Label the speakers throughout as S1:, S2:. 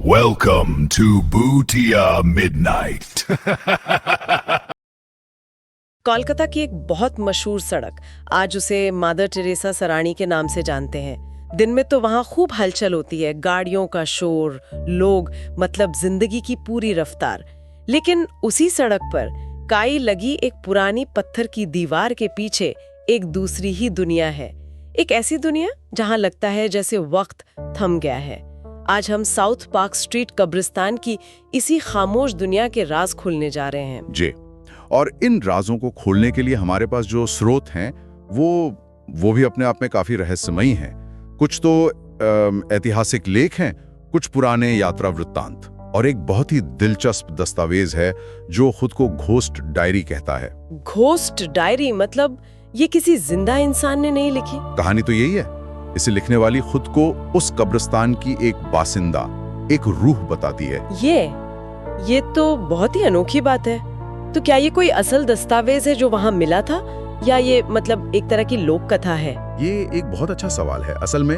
S1: Welcome to Bhutia Midnight.
S2: Kolkata की एक बहुत मशहूर सड़क, आज उसे मादर टेरेसा सरानी के नाम से जानते हैं। दिन में तो वहाँ खूब हलचल होती है, गाड़ियों का शोर, लोग, मतलब जिंदगी की पूरी रफ्तार। लेकिन उसी सड़क पर काई लगी एक पुरानी पत्थर की दीवार के पीछे एक दूसरी ही दुनिया है। एक ऐसी दुनिया जहाँ लगता है जैसे वक्त थम गया है। आज हम साउथ पार्क स्ट्रीट कब्रिस्तान की इसी खामोश दुनिया के राज खोलने जा रहे हैं।
S3: जी, और इन राजों को खोलने के लिए हमारे पास जो स्रोत हैं वो भी अपने आप में काफी रहस्यमयी हैं। कुछ तो ऐतिहासिक लेख हैं, कुछ पुराने यात्रा वृत्तांत, और एक बहुत ही दिलचस्प दस्तावेज है जो खुद को घोस्ट डायरी कहता है।
S2: घोस्ट डायरी मतलब ये किसी जिंदा इंसान ने नहीं लिखी?
S3: कहानी तो यही है। इसे लिखने वाली खुद को उस कब्रिस्तान की एक बासिंदा, एक रूह बताती है।
S2: ये तो बहुत ही अनोखी बात है। तो क्या ये कोई असल दस्तावेज है जो वहाँ मिला था, या ये मतलब एक तरह की लोक कथा है?
S3: ये एक बहुत अच्छा सवाल है। असल में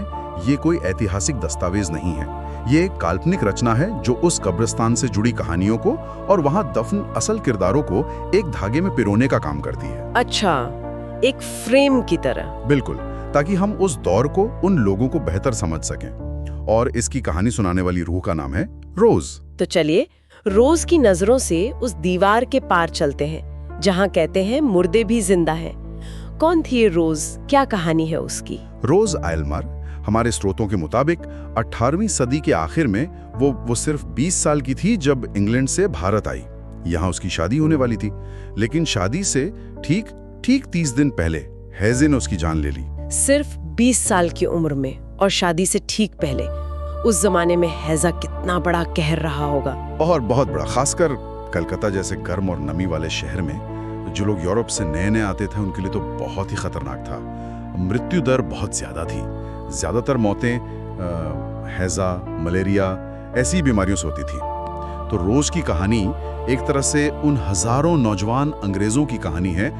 S3: ये कोई ऐतिहासिक दस्तावेज नहीं है। ये एक काल्पनिक रचना है जो उस कब्रिस्तान से जुड़ी कहानियों को और वहाँ दफन असल किरदारों को एक धागे में पिरोने का काम करती है।
S2: अच्छा, एक फ्रेम की तरह।
S3: बिल्कुल, ताकि हम उस दौर को, उन लोगों को बेहतर समझ सकें। और इसकी कहानी सुनाने वाली रूह का नाम है रोज।
S2: तो चलिए रोज की नजरों से उस दीवार के पार चलते हैं जहाँ कहते हैं मुर्दे भी जिंदा हैं। कौन थी ये रोज, क्या कहानी है उसकी?
S3: रोज आयलमर हमारे स्रोतों के मुताबिक 18वीं सदी के आखिर में वो सिर्फ 20 साल की थी जब इंग्लैंड से भारत आई। यहाँ उसकी शादी होने वाली थी, लेकिन शादी से ठीक 30 दिन पहले हैजे ने उसकी जान ले ली।
S2: सिर्फ 20 साल की उम्र में और शादी से ठीक पहले। उस जमाने में हैजा कितना बड़ा कहर रहा होगा।
S3: और बहुत बड़ा, खासकर कलकत्ता जैसे गर्म और नमी वाले शहर में जो लोग यूरोप से नए आते थे उनके लिए तो बहुत ही खतरनाक था। मृत्यु दर बहुत ज्यादा थी। ज्यादातर मौतें हैजा, मलेरिया ऐसी बीमारियों से होती थी। तो रोज की कहानी एक तरह से उन हजारों नौजवान अंग्रेजों की कहानी है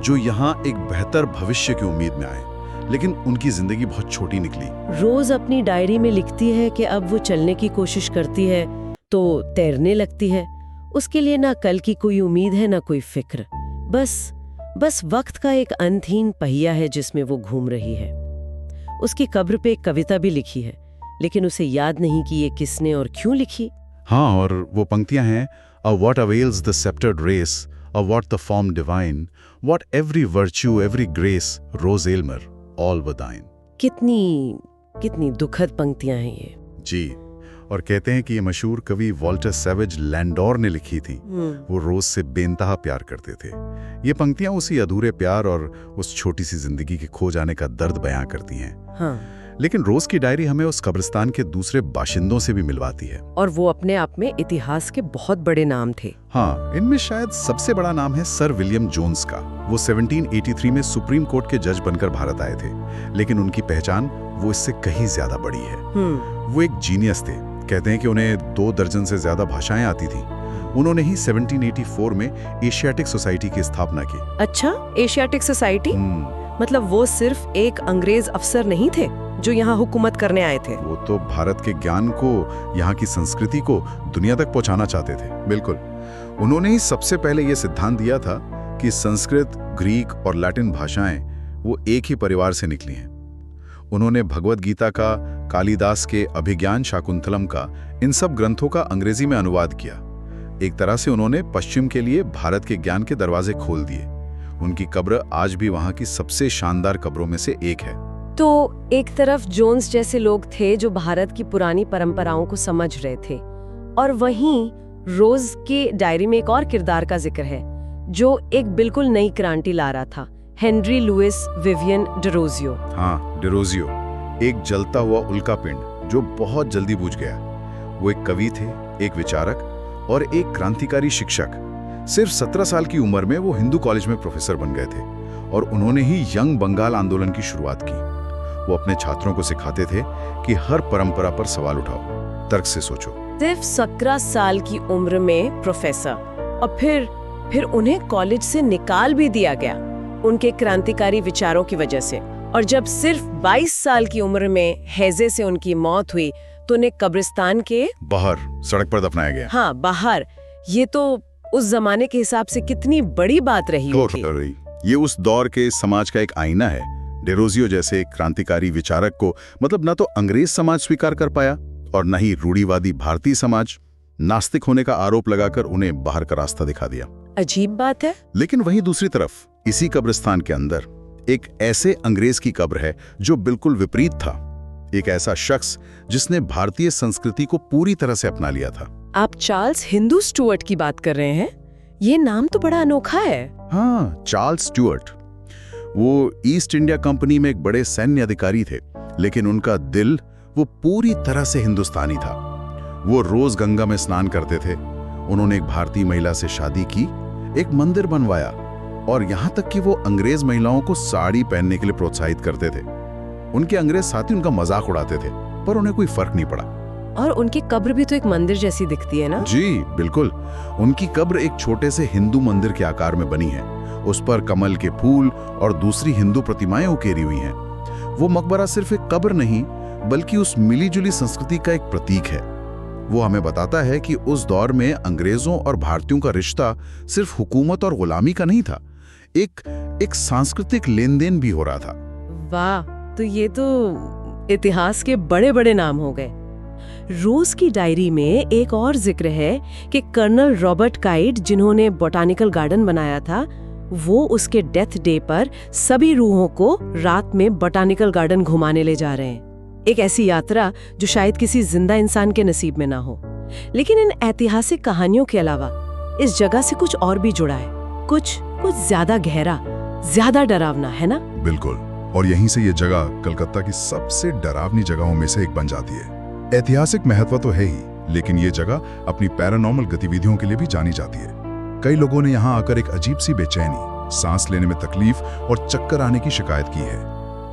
S3: जो यहाँ एक बेहतर भविष्य की उम्मीद में आए, लेकिन उनकी जिंदगी बहुत छोटी निकली।
S2: रोज अपनी डायरी में लिखती है कि अब वो चलने की कोशिश करती है तो तैरने लगती है। उसके लिए ना कल की कोई उम्मीद है, ना कोई फिक्र। बस वक्त का एक अंतहीन पहिया है जिसमें वो घूम रही है। उसकी कब्र पे एक कविता भी लिखी है, लेकिन उसे याद नहीं कि ये किसने और क्यों लिखी।
S3: हाँ, और वो पंक्तियां हैं, "A what avails the sceptered race, a what the form divine, what every virtue, every grace, Rose Aylmer, all were thine."
S2: कितनी दुखद पंक्तियां हैं ये।
S3: जी, और कहते हैं कि ये मशहूर कवि वॉल्टर सैवेज लैंडोर ने लिखी थी। वो रोज से बेइंतहा प्यार करते थे। ये पंक्तियां उसी अधूरे प्यार और उस छोटी सी जिंदगी के खो जाने का दर्द बयां करती हैं।
S2: हाँ।
S3: लेकिन रोज की डायरी हमें उस कब्रिस्तान के दूसरे बाशिंदों से भी मिलवाती है।
S2: और वो अपने आप में इतिहास के बहुत बड़े नाम थे।
S3: हाँ, इनमें शायद सबसे बड़ा नाम है सर विलियम जोन्स का। वो 1783 में सुप्रीम कोर्ट के जज बनकर भारत आए थे, लेकिन उनकी पहचान वो इससे कहीं ज्यादा बड़ी है। वो एक जीनियस थे। कहते हैं कि उन्हें 2 दर्जन से ज्यादा भाषाएं आती थी। उन्होंने ही 1784 में एशियाटिक सोसाइटी की स्थापना की। अच्छा, एशियाटिक सोसाइटी?
S2: मतलब वो सिर्फ एक अंग्रेज अफसर नहीं थे जो यहाँ हुकूमत करने आए थे।
S3: वो तो भारत के ज्ञान को, यहाँ की संस्कृति को दुनिया तक पहुंचाना चाहते थे। बिल्कुल, उन्होंने ही सबसे पहले ये सिद्धांत दिया था कि संस्कृत, ग्रीक और लैटिन भाषाएं वो एक ही परिवार से निकली हैं। उन्होंने भगवद गीता का, कालिदास के अभिज्ञान शाकुंतलम का, इन सब ग्रंथों का अंग्रेजी में अनुवाद किया। एक तरह से उन्होंने पश्चिम के लिए भारत के ज्ञान के दरवाजे खोल दिए। उनकी कब्र आज भी वहाँ की सबसे शानदार कब्रों में से एक है।
S2: तो एक तरफ जोन्स जैसे लोग थे जो भारत की पुरानी परंपराओं को समझ रहे थे, और वहीं रोज के डायरी में एक और किरदार का जिक्र है जो एक बिल्कुल नई क्रांति ला रहा था, हेनरी लुइस विवियन डेरोजियो।
S3: हाँ, डेरोजियो, एक जलता हुआ उल्का पिंड जो बहुत जल्दी बुझ गया। वो एक कवि थे, एक विचारक और एक क्रांतिकारी शिक्षक। सिर्फ 17 साल की उम्र में वो हिंदू कॉलेज में प्रोफेसर बन गए थे, और उन्होंने ही यंग बंगाल आंदोलन की शुरुआत की। वो अपने छात्रों को सिखाते थे कि हर परंपरा पर सवाल उठाओ, तर्क से सोचो।
S2: सिर्फ 17 साल की उम्र में प्रोफेसर, और फिर उन्हें कॉलेज से निकाल भी दिया गया उनके क्रांतिकारी विचारों की वजह से। और जब सिर्फ 22 साल की उम्र में हैजे से उनकी मौत हुई भक्तों ने कब्रिस्तान के
S3: बाहर सड़क पर दफनाया गया।
S2: हाँ, बाहर। ये तो उस जमाने के हिसाब से कितनी बड़ी बात रही होगी।
S3: ये उस दौर के समाज का एक आईना है। डेरोजियो जैसे क्रांतिकारी विचारक को मतलब ना तो अंग्रेज समाज स्वीकार कर पाया और न ही रूढ़िवादी भारतीय समाज। नास्तिक होने का आरोप लगाकर उन्हें बाहर का रास्ता दिखा दिया।
S2: अजीब बात है।
S3: लेकिन वहीं दूसरी तरफ इसी कब्रिस्तान के अंदर एक ऐसे अंग्रेज की कब्र है जो बिल्कुल विपरीत था। एक ऐसा शख्स जिसने भारतीय संस्कृति को पूरी तरह से अपना लिया था।
S2: आप चार्ल्स हिंदू स्टुअर्ट की बात कर रहे हैं? ये नाम तो बड़ा अनोखा है।
S3: हाँ, चार्ल्स स्टुअर्ट। वो ईस्ट इंडिया कंपनी में एक बड़े सैन्य अधिकारी थे, लेकिन उनका दिल वो पूरी तरह से हिंदुस्तानी था। वो रोज गंगा में स्नान करते थे। उन्होंने एक भारतीय महिला से शादी की, एक मंदिर बनवाया और यहाँ तक कि वो अंग्रेज महिलाओं को साड़ी पहनने के लिए प्रोत्साहित करते थे। उनके अंग्रेज साथी उनका मजाक उड़ाते थे, पर उन्हें कोई फर्क नहीं पड़ा।
S2: और उनकी कब्र भी तो एक मंदिर जैसी दिखती है ना?
S3: जी बिल्कुल। उनकी कब्र एक छोटे से हिंदू मंदिर के आकार में बनी है। उस पर कमल के फूल और दूसरी हिंदू प्रतिमाएं उकेरी हुई हैं। वो मकबरा सिर्फ एक कब्र नहीं, बल्कि उस मिलीजुली संस्कृति का एक प्रतीक है। वो हमें बताता है कि उस दौर में अंग्रेजों और भारतीयों का रिश्ता सिर्फ हुकूमत और गुलामी का नहीं था, एक सांस्कृतिक लेन देन भी हो रहा था।
S2: वाह, तो ये तो इतिहास के बड़े बड़े नाम हो गए। रोज की डायरी में एक और जिक्र है कि कर्नल रॉबर्ट काइट, जिन्होंने बॉटानिकल गार्डन बनाया था, वो उसके डेथ डे पर सभी रूहों को रात में बॉटानिकल गार्डन घुमाने ले जा रहे हैं। एक ऐसी यात्रा जो शायद किसी जिंदा इंसान के नसीब में ना हो। लेकिन इन ऐतिहासिक कहानियों के अलावा इस जगह से कुछ और भी जुड़ा है, कुछ ज्यादा गहरा, ज्यादा डरावना, है ना?
S4: बिल्कुल। और यहीं से ये जगह कलकत्ता की सबसे डरावनी जगहों में से एक बन जाती है। ऐतिहासिक महत्व तो है ही, लेकिन ये जगह अपनी पैरानॉर्मल गतिविधियों के लिए भी जानी जाती है। कई लोगों ने यहाँ आकर एक अजीब सी बेचैनी, सांस लेने में तकलीफ और चक्कर आने की शिकायत की है,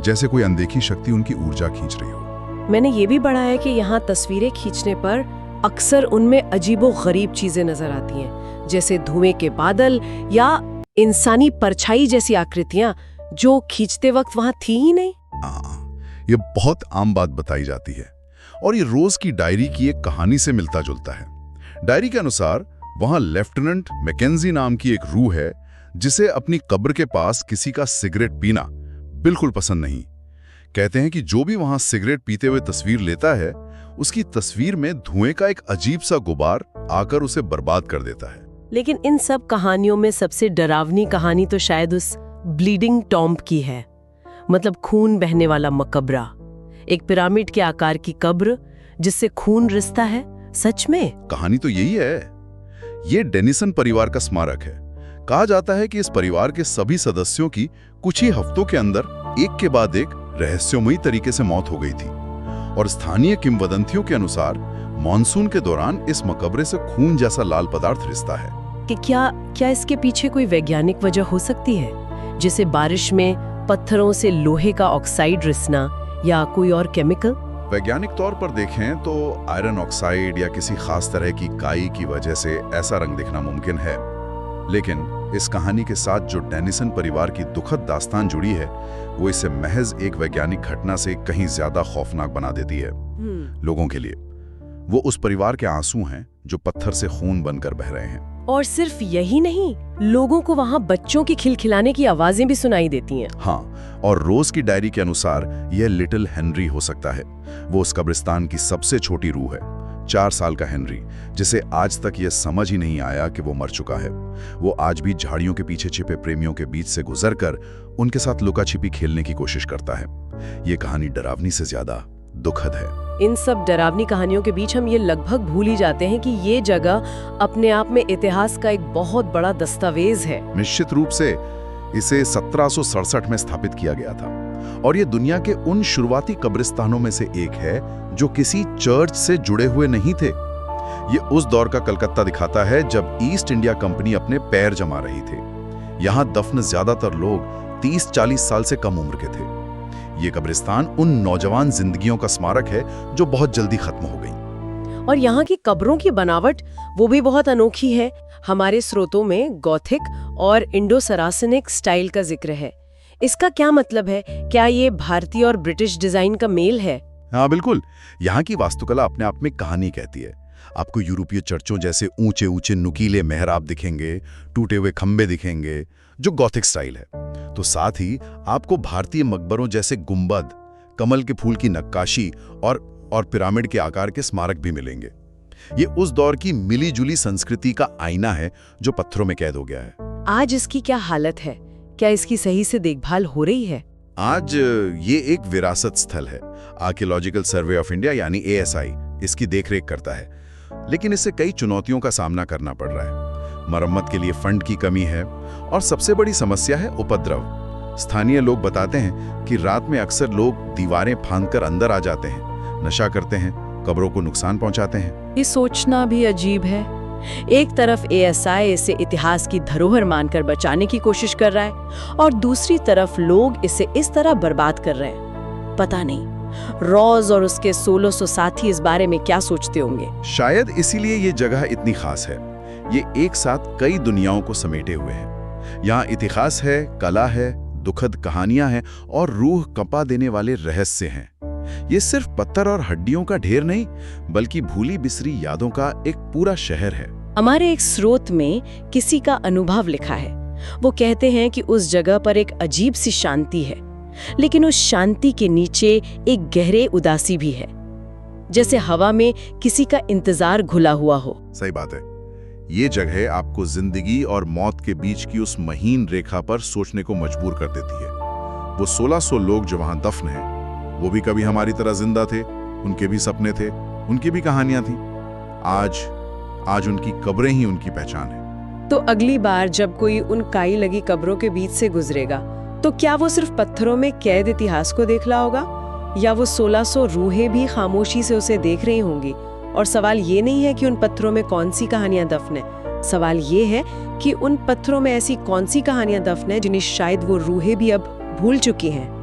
S4: जैसे कोई अनदेखी शक्ति उनकी ऊर्जा खींच रही हो।
S2: मैंने ये भी पढ़ा है कि यहाँ तस्वीरें खींचने पर अक्सर उनमें अजीबो-गरीब चीजें नजर आती हैं, जैसे धुएं के बादल या इंसानी परछाई जैसी आकृतियां जो खींचते वक्त वहां थी ही नहीं।
S3: ये बहुत आम बात बताई जाती है और ये रोज की डायरी की एक कहानी से मिलता जुलता है। डायरी के अनुसार वहां लेफ्टिनेंट मैकेंजी नाम की एक रूह है जिसे अपनी कब्र के पास किसी का सिगरेट पीना बिल्कुल पसंद नहीं। कहते हैं कि जो भी वहां सिगरेट पीते हुए तस्वीर लेता है, उसकी तस्वीर में धुएं का एक अजीब सा गुबार आकर उसे बर्बाद कर देता है।
S2: लेकिन इन सब कहानियों में सबसे डरावनी कहानी तो शायद उस ब्लीडिंग टॉम्ब की है, मतलब खून बहने वाला मकबरा, एक पिरामिड के आकार की कब्र जिससे खून रिसता है। सच में
S3: कहानी तो यही है। ये डेनिसन परिवार का स्मारक है। कहा जाता है कि इस परिवार के सभी सदस्यों की कुछ ही हफ्तों के अंदर एक के बाद एक रहस्यमयी तरीके से मौत हो गई थी और स्थानीय किंवदंतियों के अनुसार मॉनसून के दौरान इस मकबरे से खून जैसा लाल पदार्थ रिसता है।
S2: कि क्या इसके पीछे कोई वैज्ञानिक वजह हो सकती है, जैसे बारिश में पत्थरों से लोहे का ऑक्साइड रिसना या कोई और केमिकल?
S3: वैज्ञानिक तौर पर देखें तो आयरन ऑक्साइड या किसी खास तरह की काई की वजह से ऐसा रंग दिखना मुमकिन है, लेकिन इस कहानी के साथ जो डेनिसन परिवार की दुखद दास्तान जुड़ी है, वो इसे महज एक वैज्ञानिक घटना से कहीं ज्यादा खौफनाक बना देती है लोगों के लिए। वो उस परिवार के आंसू हैं जो पत्थर से खून बनकर बह रहे हैं।
S2: और सिर्फ यही नहीं, लोगों को वहाँ बच्चों की खिलखिलाने की आवाजें भी सुनाई देती हैं।
S3: हाँ, और रोज की डायरी के अनुसार यह लिटिल हेनरी हो सकता है। वो उस कब्रिस्तान की सबसे छोटी रूह है, 4 साल का हेनरी, जिसे आज तक यह समझ ही नहीं आया कि वो मर चुका है। वो आज भी झाड़ियों के पीछे छिपे प्रेमियों के बीच से गुजरकर उनके साथ लुका छिपी खेलने की कोशिश करता है। ये कहानी डरावनी से ज्यादा दुखद है।
S2: इन सब डरावनी कहानियों के बीच हम ये लगभग भूल ही जाते हैं कि ये जगह अपने आप में इतिहास का एक बहुत बड़ा दस्तावेज है।
S3: निश्चित रूप से इसे 1767 में स्थापित किया गया था और ये दुनिया के उन शुरुआती कब्रिस्तानों में से एक है जो किसी चर्च से जुड़े हुए नहीं थे। ये उस दौर का कलकत्ता दिखाता है जब ईस्ट इंडिया कंपनी अपने पैर जमा रही थी। यहाँ दफन ज्यादातर लोग 30-40 साल से कम उम्र के थे। ये कब्रिस्तान उन नौजवान जिंदगियों का स्मारक है जो बहुत जल्दी खत्म हो गई।
S2: और यहाँ की कब्रों की बनावट वो भी बहुत अनोखी है। हमारे स्रोतों में गॉथिक और इंडो सरासनिक स्टाइल का जिक्र है। इसका क्या मतलब है? क्या ये भारतीय और ब्रिटिश डिजाइन का मेल है?
S3: हाँ बिल्कुल, यहाँ की वास्तुकला अपने आप में कहानी कहती है। आपको यूरोपीय चर्चों जैसे ऊंचे ऊंचे नुकीले मेहराब दिखेंगे, टूटे हुए खंबे दिखेंगे, जो गॉथिक स्टाइल है। तो साथ ही आपको भारतीय मकबरों जैसे गुंबद, कमल के फूल की नक्काशी और पिरामिड के आकार के स्मारक भी मिलेंगे। ये उस दौर की मिली जुली संस्कृति का आईना है जो पत्थरों में कैद हो गया है।
S2: आज इसकी क्या हालत है? क्या इसकी सही से देखभाल हो रही है?
S3: आज ये एक विरासत स्थल है। आर्कियोलॉजिकल सर्वे ऑफ इंडिया यानी ASI इसकी देखरेख करता है, लेकिन इससे कई चुनौतियों का सामना करना पड़ रहा है। मरम्मत के लिए फंड की कमी है और सबसे बड़ी समस्या है उपद्रव। स्थानीय लोग बताते हैं कि रात में अक्सर लोग दीवारें फांदकर अंदर आ जाते हैं, नशा करते हैं, कब्रों को नुकसान पहुंचाते हैं।
S2: ये सोचना भी अजीब है। एक तरफ ASI इसे इतिहास की धरोहर मानकर बचाने की कोशिश कर रहा है और दूसरी तरफ लोग इसे इस तरह बर्बाद कर रहे हैं। पता नहीं रॉज और उसके 1600 साथी इस बारे में क्या सोचते होंगे।
S3: शायद इसीलिए ये जगह इतनी खास है। ये एक साथ कई दुनियाओं को समेटे हुए है। यहाँ इतिहास है, कला है, दुखद कहानियां हैं और रूह कंपा देने वाले रहस्य हैं। ये सिर्फ पत्थर और हड्डियों का ढेर नहीं, बल्कि भूली बिसरी यादों का एक पूरा शहर है।
S2: हमारे एक स्रोत में किसी का अनुभव लिखा है। वो कहते हैं कि उस जगह पर एक अजीब सी शांति है, लेकिन उस शांति के नीचे एक गहरे उदासी भी है, जैसे हवा में किसी का इंतजार घुला हुआ हो।
S3: सही बात है। ये जगह आपको जिंदगी और मौत के बीच की उस महीन रेखा पर सोचने को मजबूर कर देती है। वो 1600 लोग जो वहां दफन हैं, वो भी कभी हमारी तरह जिंदा थे, उनके भी सपने थे, उनकी भी कहानियां थीं। आज उनकी कब्रें ही उनकी पहचान है।
S2: तो अगली बार जब कोई उन काई लगी कब्रों के बीच से गुजरेगा, तो क्या वो सिर्फ पत्थरों में कैद इतिहास को देख रहा होगा, या वो 1600 रूहें भी खामोशी से उसे देख रही होंगी? और सवाल ये नहीं है कि उन पत्थरों में कौन सी कहानियां दफन है, सवाल ये है कि उन पत्थरों में ऐसी कौन सी कहानियां दफन है जिन्हें शायद वो रूहें भी अब भूल चुकी हैं।